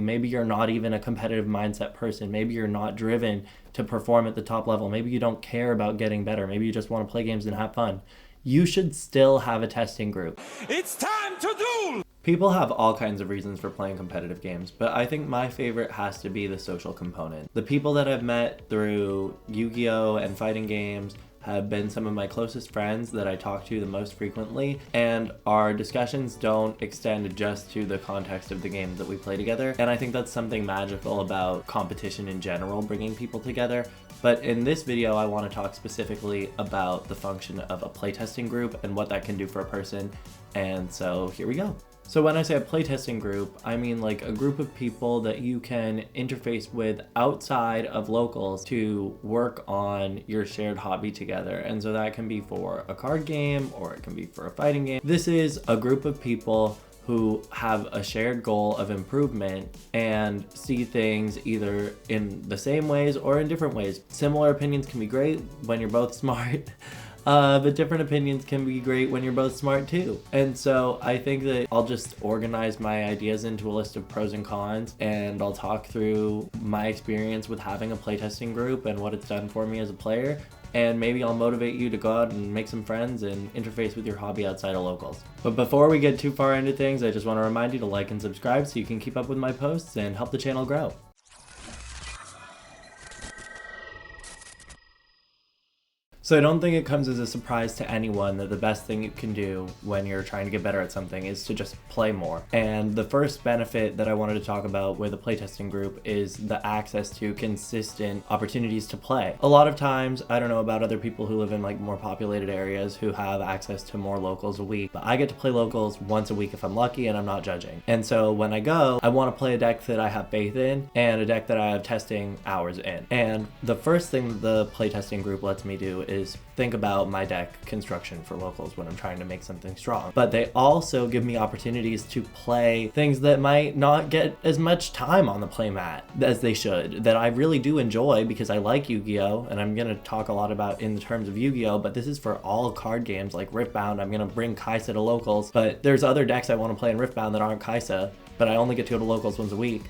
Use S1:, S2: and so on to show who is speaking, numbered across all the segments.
S1: Maybe you're not even a competitive mindset person. Maybe you're not driven to perform at the top level. Maybe you don't care about getting better. Maybe you just want to play games and have fun. You should still have a testing group.
S2: It's time to duel!
S1: People have all kinds of reasons for playing competitive games, but I think my favorite has to be the social component. The people that I've met through Yu-Gi-Oh! And fighting games have been some of my closest friends that I talk to the most frequently, and our discussions don't extend just to the context of the game that we play together. And I think that's something magical about competition in general, bringing people together. But in this video, I want to talk specifically about the function of a playtesting group and what that can do for a person. And so here we go. So when I say a playtesting group, I mean like a group of people that you can interface with outside of locals to work on your shared hobby together. And so that can be for a card game or it can be for a fighting game. This is a group of people who have a shared goal of improvement and see things either in the same ways or in different ways. Similar opinions can be great when you're both smart. But different opinions can be great when you're both smart too. And so I think that I'll just organize my ideas into a list of pros and cons, and I'll talk through my experience with having a playtesting group and what it's done for me as a player. And maybe I'll motivate you to go out and make some friends and interface with your hobby outside of locals. But before we get too far into things, I just want to remind you to like and subscribe so you can keep up with my posts and help the channel grow. So I don't think it comes as a surprise to anyone that the best thing you can do when you're trying to get better at something is to just play more. And the first benefit that I wanted to talk about with a playtesting group is the access to consistent opportunities to play. A lot of times, I don't know about other people who live in like more populated areas who have access to more locals a week, but I get to play locals once a week if I'm lucky and I'm not judging. And so when I go, I want to play a deck that I have faith in and a deck that I have testing hours in. And the first thing the playtesting group lets me do is think about my deck construction for locals when I'm trying to make something strong. But they also give me opportunities to play things that might not get as much time on the playmat as they should, that I really do enjoy because I like Yu-Gi-Oh! And I'm going to talk a lot about in the terms of Yu-Gi-Oh! But this is for all card games like Riftbound. I'm going to bring Kaisa to locals, but there's other decks I want to play in Riftbound that aren't Kaisa, but I only get to go to locals once a week.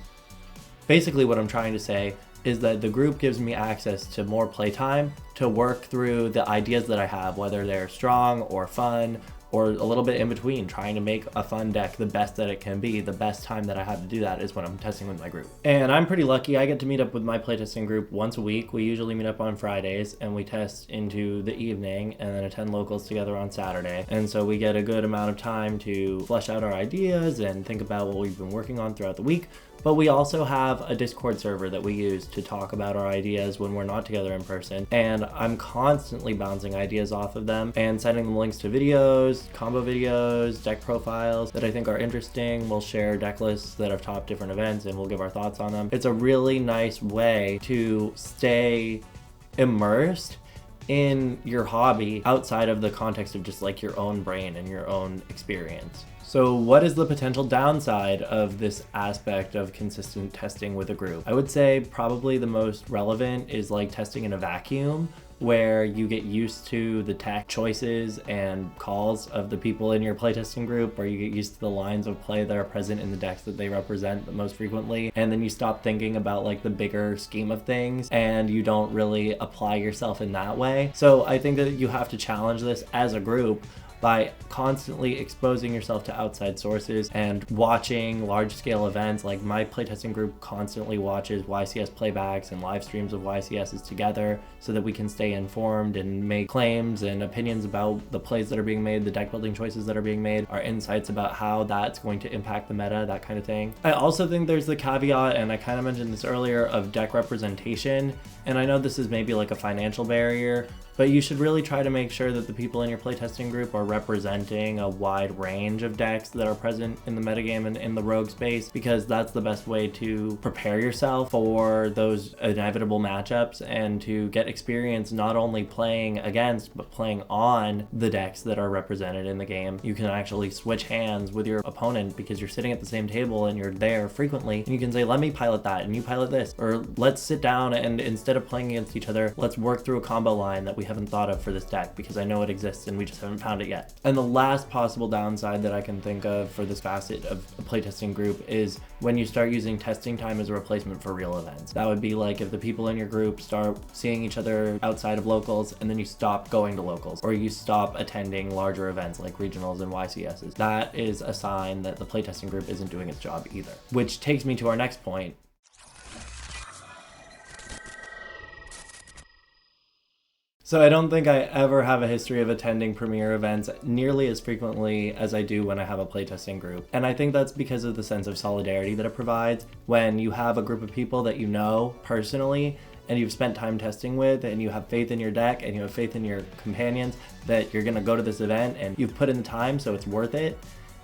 S1: Basically what I'm trying to say is that the group gives me access to more playtime to work through the ideas that I have, whether they're strong or fun or a little bit in between, trying to make a fun deck the best that it can be. The best time that I have to do that is when I'm testing with my group. And I'm pretty lucky. I get to meet up with my playtesting group once a week. We usually meet up on Fridays and we test into the evening and then attend locals together on Saturday. And so we get a good amount of time to flesh out our ideas and think about what we've been working on throughout the week. But we also have a Discord server that we use to talk about our ideas when we're not together in person. And I'm constantly bouncing ideas off of them and sending them links to videos, combo videos, deck profiles that I think are interesting. We'll share deck lists that have topped different events and we'll give our thoughts on them. It's a really nice way to stay immersed in your hobby outside of the context of just like your own brain and your own experience. So what is the potential downside of this aspect of consistent testing with a group? I would say probably the most relevant is like testing in a vacuum, where you get used to the tech choices and calls of the people in your playtesting group, or you get used to the lines of play that are present in the decks that they represent the most frequently, and then you stop thinking about like the bigger scheme of things and you don't really apply yourself in that way. So I think that you have to challenge this as a group by constantly exposing yourself to outside sources and watching large-scale events. Like my playtesting group constantly watches YCS playbacks and live streams of YCSs together so that we can stay informed and make claims and opinions about the plays that are being made, the deck building choices that are being made, our insights about how that's going to impact the meta, that kind of thing. I also think there's the caveat, and I kind of mentioned this earlier, of deck representation. And I know this is maybe like a financial barrier, but you should really try to make sure that the people in your playtesting group are representing a wide range of decks that are present in the metagame and in the rogue space, because that's the best way to prepare yourself for those inevitable matchups and to get experience not only playing against, but playing on the decks that are represented in the game. You can actually switch hands with your opponent because you're sitting at the same table and you're there frequently, and you can say, let me pilot that and you pilot this, or let's sit down and instead of playing against each other, let's work through a combo line that we haven't thought of for this deck because I know it exists and we just haven't found it yet. And the last possible downside that I can think of for this facet of a playtesting group is when you start using testing time as a replacement for real events. That would be like if the people in your group start seeing each other outside of locals and then you stop going to locals, or you stop attending larger events like regionals and YCSs. That is a sign that the playtesting group isn't doing its job either. Which takes me to our next point. So I don't think I ever have a history of attending premiere events nearly as frequently as I do when I have a playtesting group. And I think that's because of the sense of solidarity that it provides when you have a group of people that you know personally and you've spent time testing with, and you have faith in your deck and you have faith in your companions that you're gonna go to this event and you've put in the time, so it's worth it.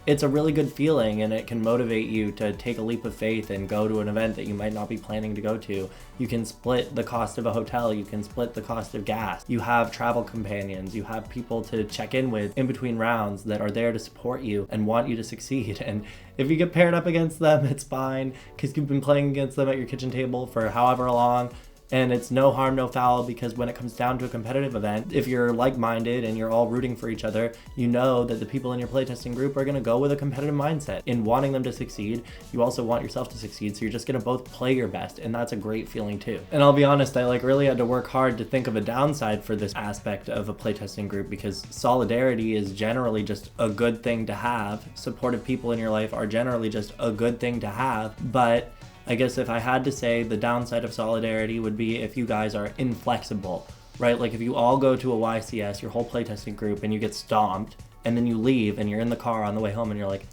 S1: It's a really good feeling, and it can motivate you to take a leap of faith and go to an event that you might not be planning to go to. You can split the cost of a hotel, you can split the cost of gas. You have travel companions, you have people to check in with in between rounds that are there to support you and want you to succeed. And if you get paired up against them, it's fine, because you've been playing against them at your kitchen table for however long. And it's no harm, no foul, because when it comes down to a competitive event, if you're like-minded and you're all rooting for each other, you know that the people in your playtesting group are going to go with a competitive mindset. In wanting them to succeed, you also want yourself to succeed, so you're just going to both play your best, and that's a great feeling too. And I'll be honest, I really had to work hard to think of a downside for this aspect of a playtesting group, because solidarity is generally just a good thing to have. Supportive people in your life are generally just a good thing to have, but I guess if I had to say, the downside of solidarity would be if you guys are inflexible, right? Like if you all go to a YCS, your whole playtesting group, and you get stomped, and then you leave and you're in the car on the way home and you're like,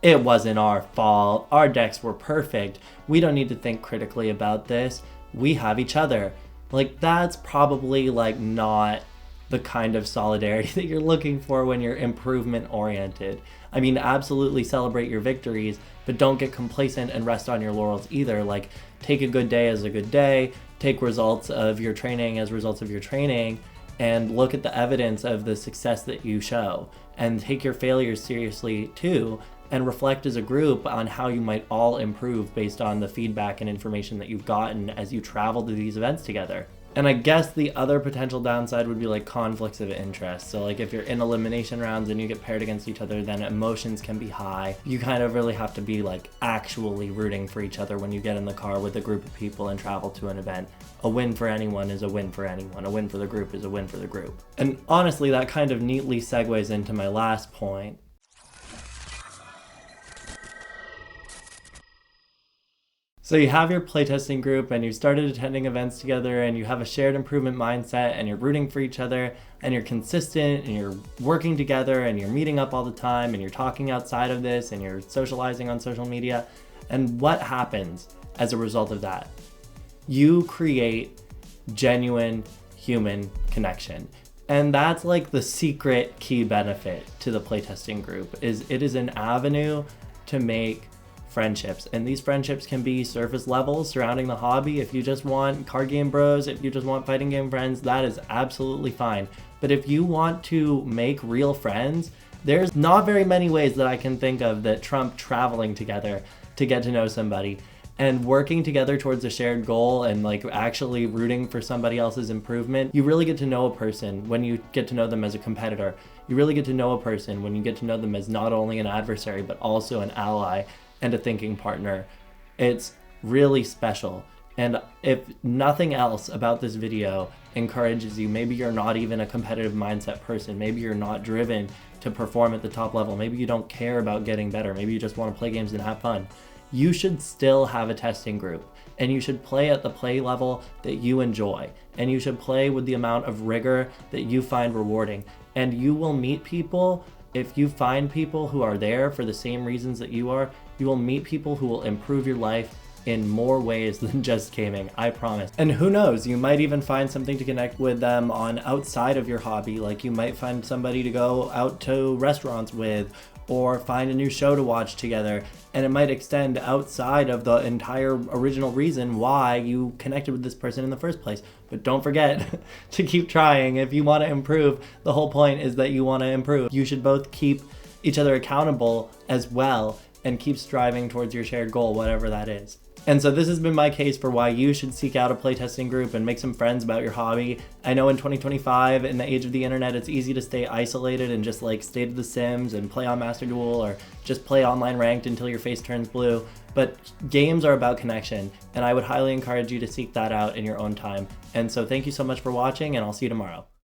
S1: it wasn't our fault, our decks were perfect, we don't need to think critically about this, we have each other. Like that's probably like not the kind of solidarity that you're looking for when you're improvement oriented. I mean, absolutely celebrate your victories, but don't get complacent and rest on your laurels either. Like, take a good day as a good day, take results of your training as results of your training, and look at the evidence of the success that you show. And take your failures seriously too, and reflect as a group on how you might all improve based on the feedback and information that you've gotten as you travel to these events together. And I guess the other potential downside would be like conflicts of interest. So like if you're in elimination rounds and you get paired against each other, then emotions can be high. You kind of really have to be like actually rooting for each other when you get in the car with a group of people and travel to an event. A win for anyone is a win for anyone. A win for the group is a win for the group. And honestly, that kind of neatly segues into my last point. So you have your playtesting group and you started attending events together and you have a shared improvement mindset and you're rooting for each other and you're consistent and you're working together and you're meeting up all the time and you're talking outside of this and you're socializing on social media. And what happens as a result of that? You create genuine human connection. And that's like the secret key benefit to the playtesting group, is it is an avenue to make friendships. And these friendships can be surface level surrounding the hobby. If you just want card game bros, if you just want fighting game friends, that is absolutely fine. But if you want to make real friends, there's not very many ways that I can think of that trump traveling together to get to know somebody and working together towards a shared goal and like actually rooting for somebody else's improvement. You really get to know a person when you get to know them as a competitor. You really get to know a person when you get to know them as not only an adversary, but also an ally and a thinking partner. It's really special. And if nothing else about this video encourages you, maybe you're not even a competitive mindset person, maybe you're not driven to perform at the top level, maybe you don't care about getting better, maybe you just want to play games and have fun, you should still have a testing group. And you should play at the play level that you enjoy. And you should play with the amount of rigor that you find rewarding. And you will meet people, if you find people who are there for the same reasons that you are, you will meet people who will improve your life in more ways than just gaming, I promise. And who knows, you might even find something to connect with them on outside of your hobby. Like you might find somebody to go out to restaurants with, or find a new show to watch together. And it might extend outside of the entire original reason why you connected with this person in the first place. But don't forget to keep trying. If you want to improve, the whole point is that you want to improve. You should both keep each other accountable as well, and keep striving towards your shared goal, whatever that is. And so this has been my case for why you should seek out a playtesting group and make some friends about your hobby. I know in 2025, in the age of the internet, it's easy to stay isolated and just like stay to The Sims and play on Master Duel or just play online ranked until your face turns blue. But games are about connection, and I would highly encourage you to seek that out in your own time. And so thank you so much for watching, and I'll see you tomorrow.